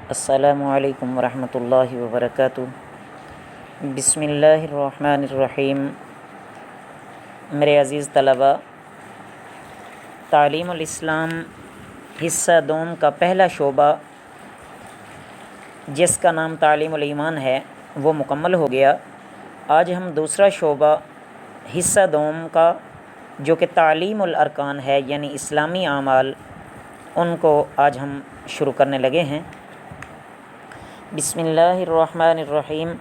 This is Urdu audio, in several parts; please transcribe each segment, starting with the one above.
السلام علیکم ورحمۃ اللہ وبرکاتہ۔ بسم اللہ الرحمن الرحیم۔ میرے عزیز طلباء، تعلیم الاسلام حصہ دوم کا پہلا شعبہ جس کا نام تعلیم الایمان ہے وہ مکمل ہو گیا۔ آج ہم دوسرا شعبہ حصہ دوم کا جو کہ تعلیم الارکان ہے یعنی اسلامی اعمال، ان کو آج ہم شروع کرنے لگے ہیں۔ بسم اللہ الرحمن الرحیم۔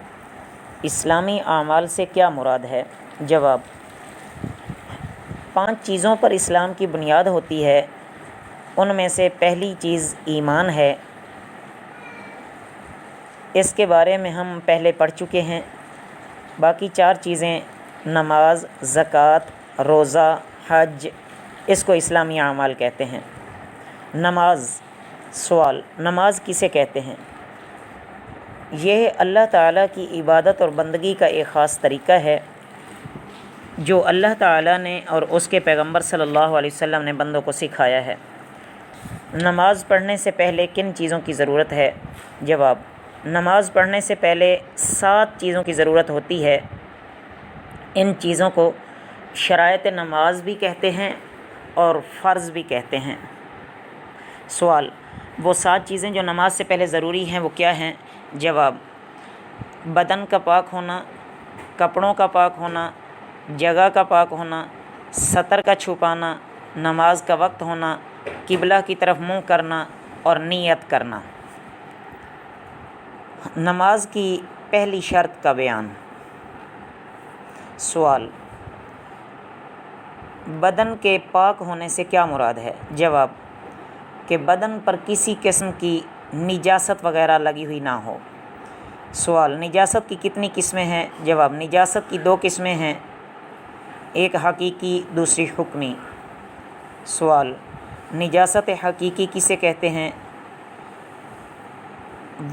اسلامی اعمال سے کیا مراد ہے؟ جواب: 5 چیزوں پر اسلام کی بنیاد ہوتی ہے، ان میں سے پہلی چیز ایمان ہے۔ اس کے بارے میں ہم پہلے پڑھ چکے ہیں۔ باقی 4 چیزیں نماز، زکوٰۃ، روزہ، حج، اس کو اسلامی اعمال کہتے ہیں۔ نماز۔ سوال: نماز کسے کہتے ہیں؟ یہ اللہ تعالیٰ کی عبادت اور بندگی کا ایک خاص طریقہ ہے جو اللہ تعالیٰ نے اور اس کے پیغمبر صلی اللہ علیہ وسلم نے بندوں کو سکھایا ہے۔ نماز پڑھنے سے پہلے کن چیزوں کی ضرورت ہے؟ جواب: نماز پڑھنے سے پہلے 7 چیزوں کی ضرورت ہوتی ہے۔ ان چیزوں کو شرائط نماز بھی کہتے ہیں اور فرض بھی کہتے ہیں۔ سوال: وہ 7 چیزیں جو نماز سے پہلے ضروری ہیں وہ کیا ہیں؟ جواب: بدن کا پاک ہونا، کپڑوں کا پاک ہونا، جگہ کا پاک ہونا، سطر کا چھپانا، نماز کا وقت ہونا، قبلہ کی طرف منہ کرنا اور نیت کرنا۔ نماز کی پہلی شرط کا بیان۔ سوال: بدن کے پاک ہونے سے کیا مراد ہے؟ جواب: کہ بدن پر کسی قسم کی نجاست وغیرہ لگی ہوئی نہ ہو۔ سوال: نجاست کی کتنی قسمیں ہیں؟ جواب: نجاست کی 2 قسمیں ہیں، ایک حقیقی دوسری حکمی۔ سوال: نجاست حقیقی کسے کہتے ہیں؟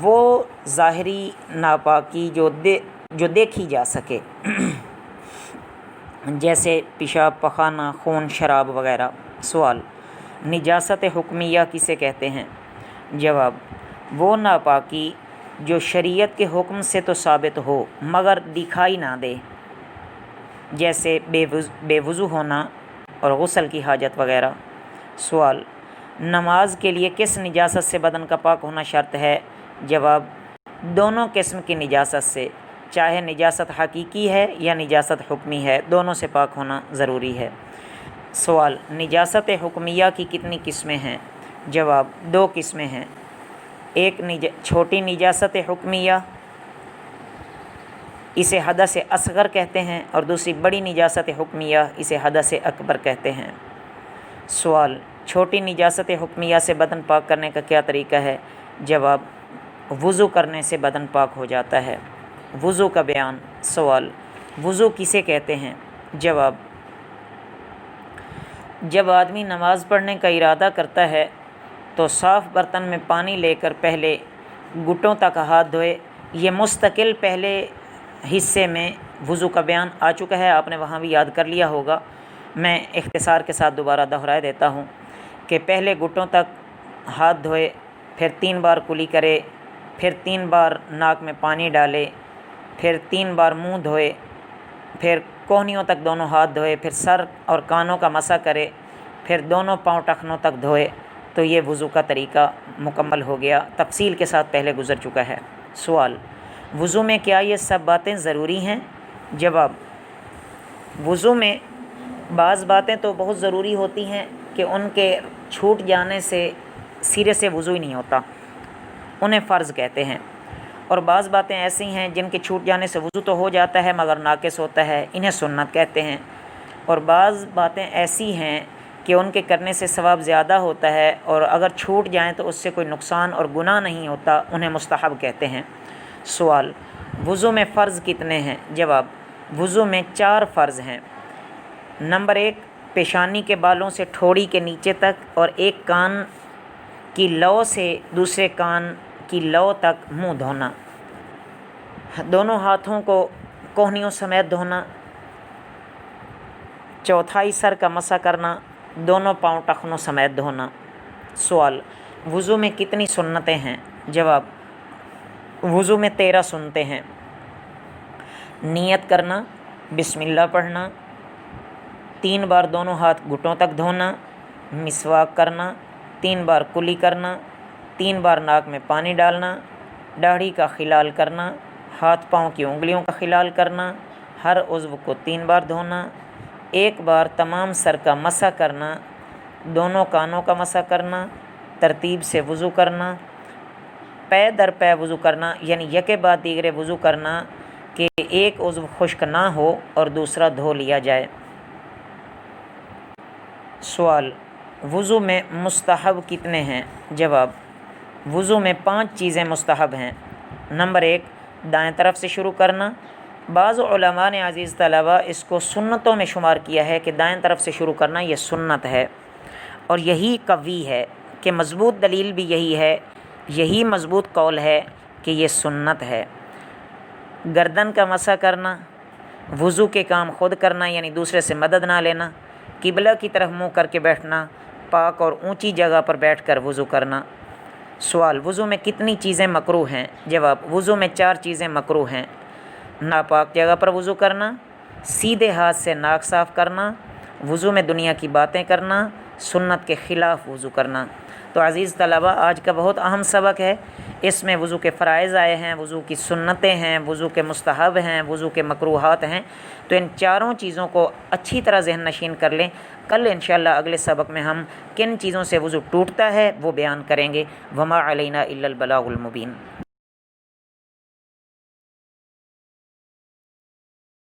وہ ظاہری ناپاکی جو دیکھی جا سکے جیسے پیشاب، پخانہ، خون، شراب وغیرہ۔ سوال: نجاست حکمیہ کسے کہتے ہیں؟ جواب: وہ ناپاکی جو شریعت کے حکم سے تو ثابت ہو مگر دکھائی نہ دے، جیسے بے وضو ہونا اور غسل کی حاجت وغیرہ۔ سوال: نماز کے لیے کس نجاست سے بدن کا پاک ہونا شرط ہے؟ جواب: دونوں قسم کی نجاست سے، چاہے نجاست حقیقی ہے یا نجاست حکمی ہے، دونوں سے پاک ہونا ضروری ہے۔ سوال: نجاست حکمیہ کی کتنی قسمیں ہیں؟ جواب: 2 قسمیں ہیں، ایک چھوٹی نجاست حکمیہ، اسے حدث اصغر کہتے ہیں، اور دوسری بڑی نجاست حکمیہ، اسے حدث اکبر کہتے ہیں۔ سوال: چھوٹی نجاست حکمیہ سے بدن پاک کرنے کا کیا طریقہ ہے؟ جواب: وضو کرنے سے بدن پاک ہو جاتا ہے۔ وضو کا بیان۔ سوال: وضو کسے کہتے ہیں؟ جواب: جب آدمی نماز پڑھنے کا ارادہ کرتا ہے تو صاف برتن میں پانی لے کر پہلے گھٹنوں تک ہاتھ دھوئے۔ یہ مستقل پہلے حصے میں وضو کا بیان آ چکا ہے، آپ نے وہاں بھی یاد کر لیا ہوگا۔ میں اختصار کے ساتھ دوبارہ دہرائے دیتا ہوں کہ پہلے گھٹنوں تک ہاتھ دھوئے، پھر 3 بار کلی کرے، پھر 3 بار ناک میں پانی ڈالے، پھر 3 بار منہ دھوئے، پھر کوہنیوں تک دونوں ہاتھ دھوئے، پھر سر اور کانوں کا مسح کرے، پھر دونوں پاؤں ٹخنوں تک دھوئے، تو یہ وضو کا طریقہ مکمل ہو گیا، تفصیل کے ساتھ پہلے گزر چکا ہے۔ سوال: وضو میں کیا یہ سب باتیں ضروری ہیں؟ جواب: وضو میں بعض باتیں تو بہت ضروری ہوتی ہیں کہ ان کے چھوٹ جانے سے سرے سے وضو ہی نہیں ہوتا، انہیں فرض کہتے ہیں، اور بعض باتیں ایسی ہیں جن کے چھوٹ جانے سے وضو تو ہو جاتا ہے مگر ناقص ہوتا ہے، انہیں سنت کہتے ہیں، اور بعض باتیں ایسی ہیں کہ ان کے کرنے سے ثواب زیادہ ہوتا ہے اور اگر چھوٹ جائیں تو اس سے کوئی نقصان اور گناہ نہیں ہوتا، انہیں مستحب کہتے ہیں۔ سوال: وضو میں فرض کتنے ہیں؟ جواب: وضو میں 4 فرض ہیں۔ نمبر 1، پیشانی کے بالوں سے ٹھوڑی کے نیچے تک اور ایک کان کی لو سے دوسرے کان کی لو تک منہ دھونا، دونوں ہاتھوں کو کوہنیوں سمیت دھونا، چوتھائی سر کا مسح کرنا، دونوں پاؤں ٹخنوں سمیت دھونا۔ سوال: وضو میں کتنی سنتیں ہیں؟ جواب، وضو میں 13 سنتیں ہیں۔ نیت کرنا، بسم اللہ پڑھنا، 3 بار دونوں ہاتھ گھٹوں تک دھونا، مسواک کرنا، 3 بار کلی کرنا، 3 بار ناک میں پانی ڈالنا، داڑھی کا خلال کرنا، ہاتھ پاؤں کی انگلیوں کا خلال کرنا، ہر عضو کو 3 بار دھونا، 1 بار تمام سر کا مسح کرنا، دونوں کانوں کا مسح کرنا، ترتیب سے وضو کرنا، پے در پے وضو کرنا، یعنی یکے بعد دیگرے وضو کرنا کہ ایک عضو خشک نہ ہو اور دوسرا دھو لیا جائے۔ سوال، وضو میں مستحب کتنے ہیں؟ جواب، وضو میں 5 چیزیں مستحب ہیں۔ نمبر 1، دائیں طرف سے شروع کرنا۔ بعض علماء نے عزیز طلبہ اس کو سنتوں میں شمار کیا ہے کہ دائیں طرف سے شروع کرنا یہ سنت ہے، اور یہی قوی ہے کہ مضبوط دلیل بھی یہی ہے، یہی مضبوط قول ہے کہ یہ سنت ہے۔ گردن کا مسح کرنا، وضو کے کام خود کرنا یعنی دوسرے سے مدد نہ لینا، قبلہ کی طرف منہ کر کے بیٹھنا، پاک اور اونچی جگہ پر بیٹھ کر وضو کرنا۔ سوال، وضو میں کتنی چیزیں مکروہ ہیں؟ جواب، وضو میں 4 چیزیں مکروہ ہیں۔ ناپاک جگہ پر وضو کرنا، سیدھے ہاتھ سے ناک صاف کرنا، وضو میں دنیا کی باتیں کرنا، سنت کے خلاف وضو کرنا۔ تو عزیز طلبہ، آج کا بہت اہم سبق ہے، اس میں وضو کے فرائض آئے ہیں، وضو کی سنتیں ہیں، وضو کے مستحب ہیں، وضو کے مکروہات ہیں۔ تو ان چاروں چیزوں کو اچھی طرح ذہن نشین کر لیں۔ کل انشاءاللہ اگلے سبق میں ہم کن چیزوں سے وضو ٹوٹتا ہے وہ بیان کریں گے۔ وما علینا الا البلاغ المبین۔